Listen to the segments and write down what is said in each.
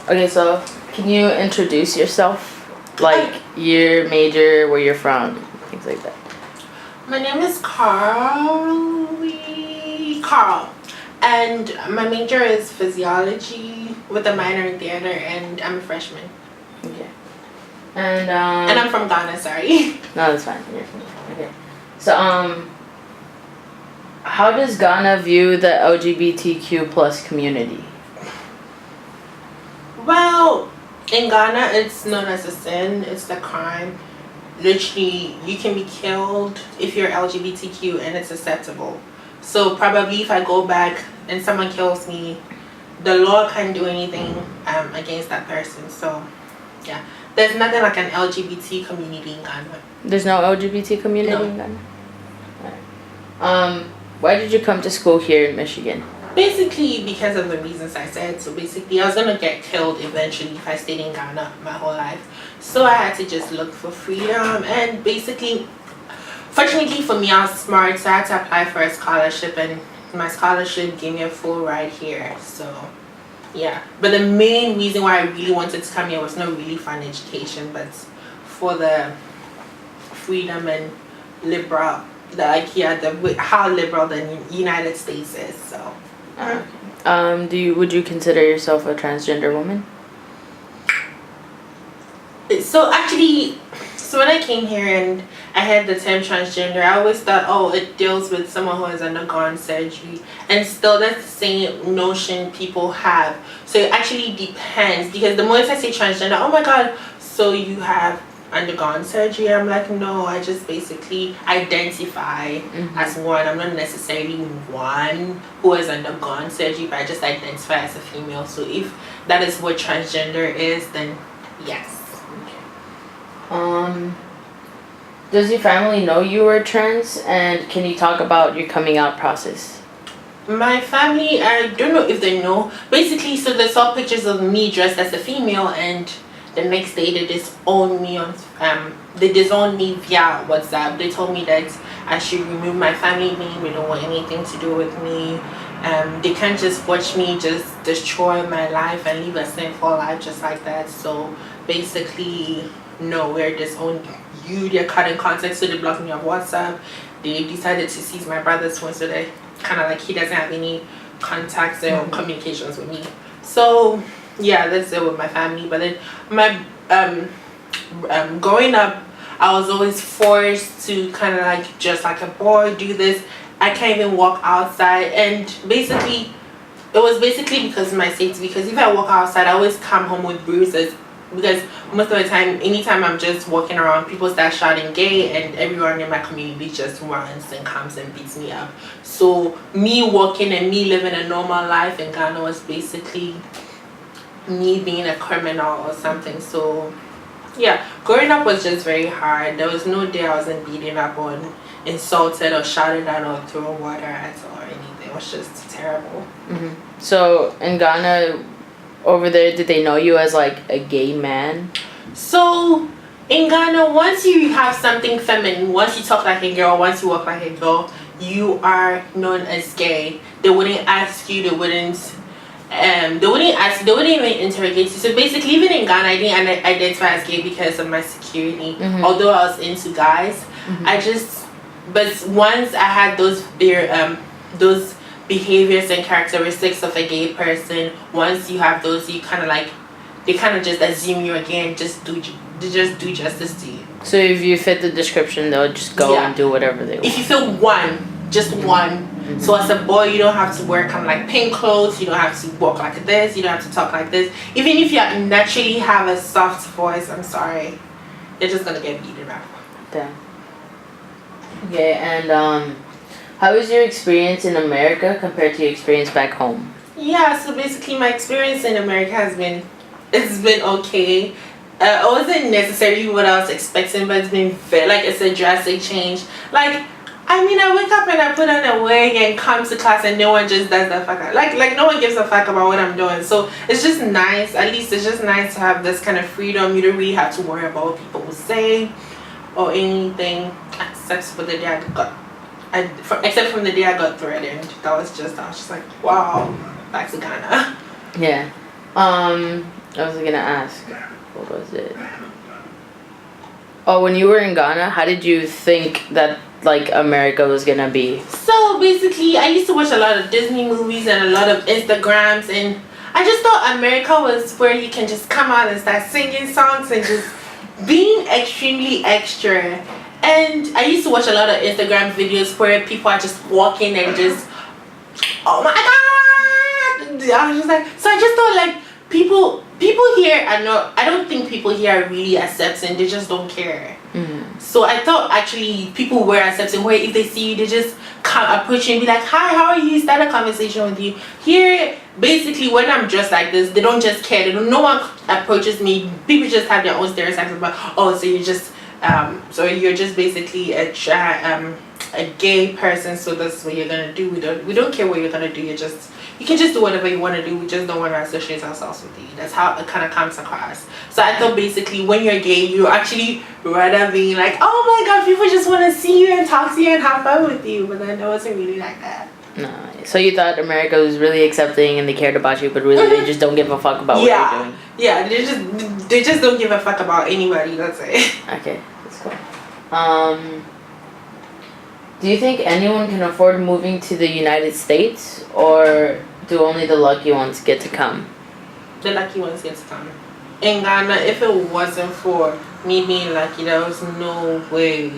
Okay, so can you introduce yourself? Like your major, where you're from, things like that. My name is Carl, and my major is physiology with a minor in theater, and I'm a freshman. Okay. And I'm from Ghana. Sorry. No, that's fine. You're from okay. So how does Ghana view the LGBTQ plus community? Well, in Ghana, it's known as a sin. It's the crime. Literally, you can be killed if you're LGBTQ, and it's acceptable. So probably if I go back and someone kills me, the law can't do anything against that person. So yeah, there's nothing like an LGBT community in Ghana. There's no LGBT community in Ghana? Alright. Why did you come to school here in Michigan? Basically because of the reasons I said. So basically I was going to get killed eventually if I stayed in Ghana my whole life. So I had to just look for freedom, and basically, fortunately for me, I was smart, so I had to apply for a scholarship, and my scholarship gave me a full ride here. So yeah, but the main reason why I really wanted to come here was not really for an education, but for the freedom and liberal, how liberal the United States is. So would you consider yourself a transgender woman? So actually, so when I came here and I had the term transgender, I always thought, oh, it deals with someone who has undergone surgery, and still that's the same notion people have. So it actually depends, because the moment I say transgender, oh my god, so you have undergone surgery? I'm like, no, I just basically identify as one. I'm not necessarily one who has undergone surgery, but I just identify as a female. So if that is what transgender is, then yes. Does your family know you were trans, and can you talk about your coming out process? My family, I don't know if they know. Basically, so they saw pictures of me dressed as a female, and the next day they disowned me on they disowned me via WhatsApp. They told me that I should remove my family name. They don't want anything to do with me. They can't just watch me just destroy my life and live a sinful life just like that. So basically, no, we're disowned you. They're cutting contact, so they blocked me on WhatsApp. They decided to seize my brother's phone, so they kind of like he doesn't have any contacts or communications with me. So yeah, that's it with my family. But then my growing up, I was always forced to kind of like just like a boy do this. I can't even walk outside, and basically it was basically because of my safety, because if I walk outside I always come home with bruises, because most of the time, anytime I'm just walking around, people start shouting gay, and everyone in my community just runs and comes and beats me up. So me walking and me living a normal life in Ghana was basically me being a criminal or something. So yeah, growing up was just very hard. There was no day I wasn't beaten up or insulted or shouted at or thrown water at or anything. It was just terrible. So in Ghana, over there, did they know you as like a gay man? So in Ghana, once you have something feminine, once you talk like a girl, once you walk like a girl, you are known as gay. They wouldn't ask you, they wouldn't even interrogate you. So basically, even in Ghana, I didn't identify as gay because of my security. Although I was into guys, but once I had those behaviors and characteristics of a gay person, once you have those, you kind of like, they kind of just assume you again, just do justice to you. So if you fit the description, they'll just go and do whatever they want. If you feel just one. So as a boy, you don't have to wear kind of like pink clothes, you don't have to walk like this, you don't have to talk like this. Even if you naturally have a soft voice, I'm sorry, you're just gonna get beaten up. Damn. Okay, and how was your experience in America compared to your experience back home? Yeah, so basically my experience in America it's been okay. It wasn't necessarily what I was expecting, but it's been it's a drastic change. Like, I mean, I wake up and I put on a wig and come to class and no one just does the fuck out. Like no one gives a fuck about what I'm doing. So it's just nice. At least it's just nice to have this kind of freedom. You don't really have to worry about what people will say or anything, except for the day except from the day I got threatened. I was just like, wow, back to Ghana. Yeah. I was gonna ask, what was it? Oh, when you were in Ghana, how did you think that like America was gonna be? So basically, I used to watch a lot of Disney movies and a lot of Instagrams, and I just thought America was where you can just come out and start singing songs and just being extremely extra. And I used to watch a lot of Instagram videos where people are just walking and just, oh my god! I was just like, so I just thought like people here are not. I don't think people here are really accepting. They just don't care. Mm-hmm. So I thought actually people were accepting where if they see you, they just come approach you and be like, hi, how are you? Start a conversation with you. Here, basically, when I'm dressed like this, they don't just care. They don't. No one approaches me. People just have their own stereotypes about, oh, so you're just basically a gay person, so that's what you're gonna do. We don't care what you're gonna do. You can just do whatever you want to do. We just don't want to associate ourselves with you. That's how it kind of comes across. So I thought basically when you're gay, you actually rather being like, oh my god, people just want to see you and talk to you and have fun with you. But then it wasn't really like that. No. So you thought America was really accepting and they cared about you, but really they just don't give a fuck about what you're doing. Yeah, they just don't give a fuck about anybody. That's it. Okay, that's cool. Do you think anyone can afford moving to the United States, or do only the lucky ones get to come? The lucky ones get to come. In Ghana, if it wasn't for me being lucky, there was no way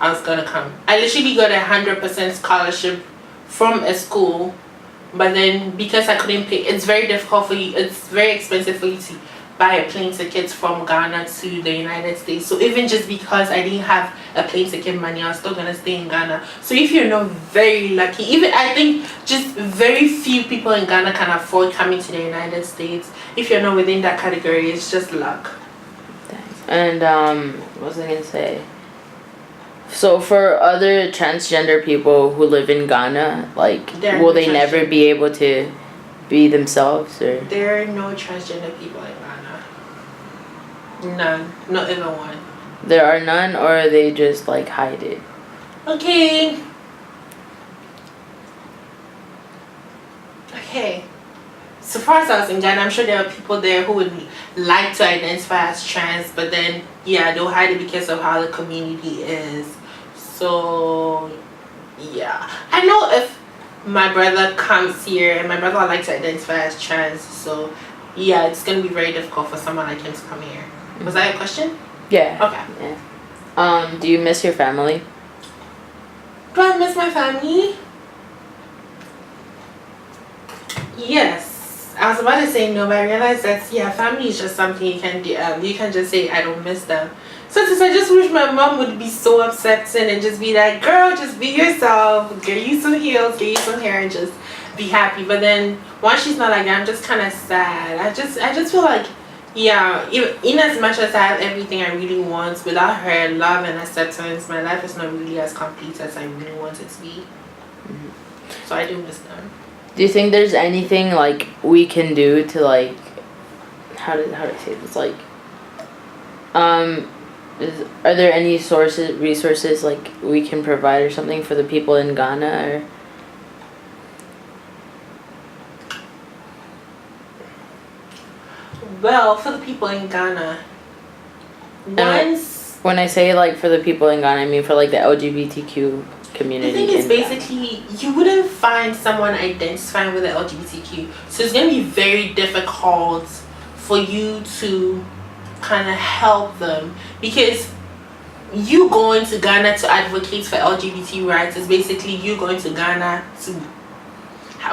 I was gonna come. I literally got 100% scholarship from a school, but then because I couldn't pay, it's very difficult for you. It's very expensive for you to buy a plane ticket from Ghana to the United States. So even just because I didn't have a plane ticket money, I was still gonna stay in Ghana. So if you're not very lucky, even I think just very few people in Ghana can afford coming to the United States. If you're not within that category, it's just luck. Thanks. And what was I gonna say? So for other transgender people who live in Ghana, like, will they never be able to be themselves, or? There are no transgender people in Ghana. None. Not even one. There are none, or are they just like hide it? Okay. So far as I was in Ghana, I'm sure there are people there who would like to identify as trans, but then yeah, they'll hide it because of how the community is. So yeah, I know if my brother comes here, and my brother would like to identify as trans, so yeah, it's gonna be very difficult for someone like him to come here. Was that a question? Yeah. Okay. Yeah. Do you miss your family? Do I miss my family? Yes. I was about to say no, but I realized that yeah, family is just something you can do. You can just say I don't miss them. Sometimes I just wish my mom would be so upsetting and just be like, girl, just be yourself, get you some heels, get you some hair, and just be happy. But then once she's not like that, I'm just kind of sad. I just feel like, yeah, in as much as I have everything I really want, without her love and acceptance, my life is not really as complete as I really want it to be. Mm-hmm. So I do miss them. Do you think there's anything like we can do to like, how do I say this, like, are there any resources like we can provide or something for the people in Ghana, or? Well, for the people in Ghana, when I say like for the people in Ghana, I mean for like the LGBTQ community. The thing is, basically, you wouldn't find someone identifying with the LGBTQ, so it's gonna be very difficult for you to kind of help them, because you going to Ghana to advocate for LGBT rights is basically you going to Ghana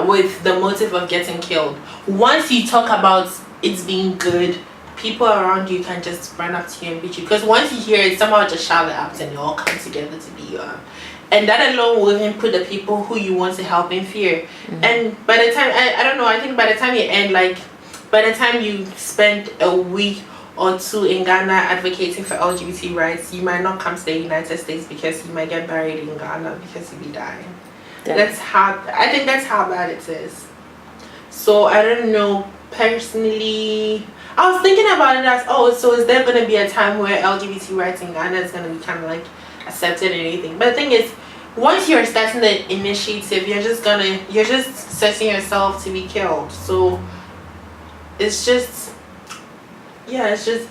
with the motive of getting killed. Once you talk about it's being good, people around you can just run up to you and beat you, because once you hear it, somehow just shout it out and they all come together to beat you up. And that alone will even put the people who you want to help in fear. Mm-hmm. And by the time, I don't know, I think by the time you end, like, by the time you spend a week or two in Ghana advocating for LGBT rights, you might not come to the United States because you might get buried in Ghana because you'll be dying. I think that's how bad it is. So I don't know, personally, I was thinking about it as, so is there going to be a time where LGBT rights in Ghana is going to be kind of like accepted and anything? But the thing is, once you're starting the initiative, you're just setting yourself to be killed. So it's just, yeah, it's just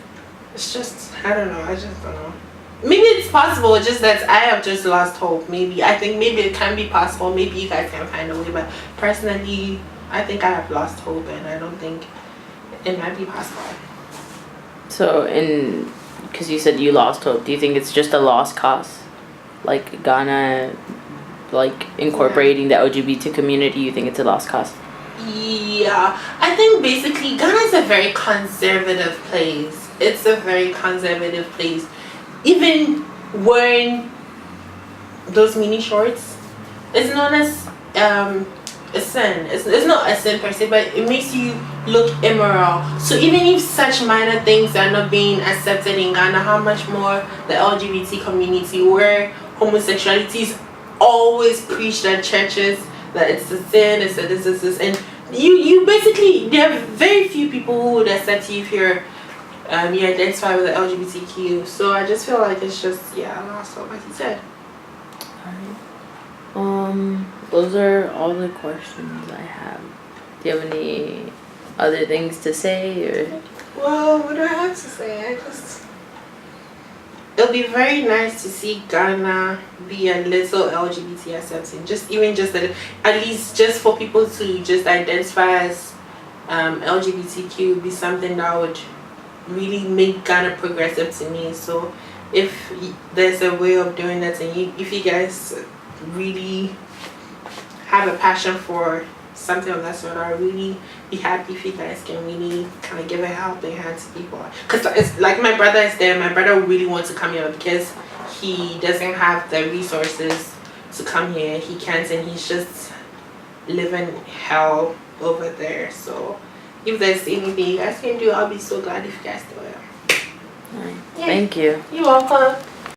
I don't know. I just don't know. Maybe it's possible. It's just that I have just lost hope. Maybe I think maybe it can be possible. Maybe you guys can find a way. But personally, I think I have lost hope, and I don't think it might be possible. So, because you said you lost hope, do you think it's just a lost cause? Like Ghana, like incorporating the LGBT community, you think it's a lost cause? Yeah, I think basically Ghana is a very conservative place. It's a very conservative place. Even wearing those mini shorts is known as a sin. It's not a sin per se, but it makes you look immoral. So even if such minor things are not being accepted in Ghana, how much more the LGBT community, where homosexuality is always preached at churches that it's a sin, it's a this, and you basically, there are very few people who would accept you if you're you identify with the LGBTQ. So I just feel like it's just lost hope, like you said. Those are all the questions I have. Do you have any other things to say, or? Well, what do I have to say? It'll be very nice to see Ghana be a little LGBT accepting. At least just for people to just identify as LGBTQ would be something that would really make Ghana progressive to me. So if there's a way of doing that, and if you guys really have a passion for something of that sort, I'll really be happy if you guys can really kind of give a helping hand to people. Because it's like my brother is there. My brother really wants to come here because he doesn't have the resources to come here. He can't, and he's just living hell over there. So if there's anything you guys can do, I'll be so glad if you guys do it. Thank you. You're welcome.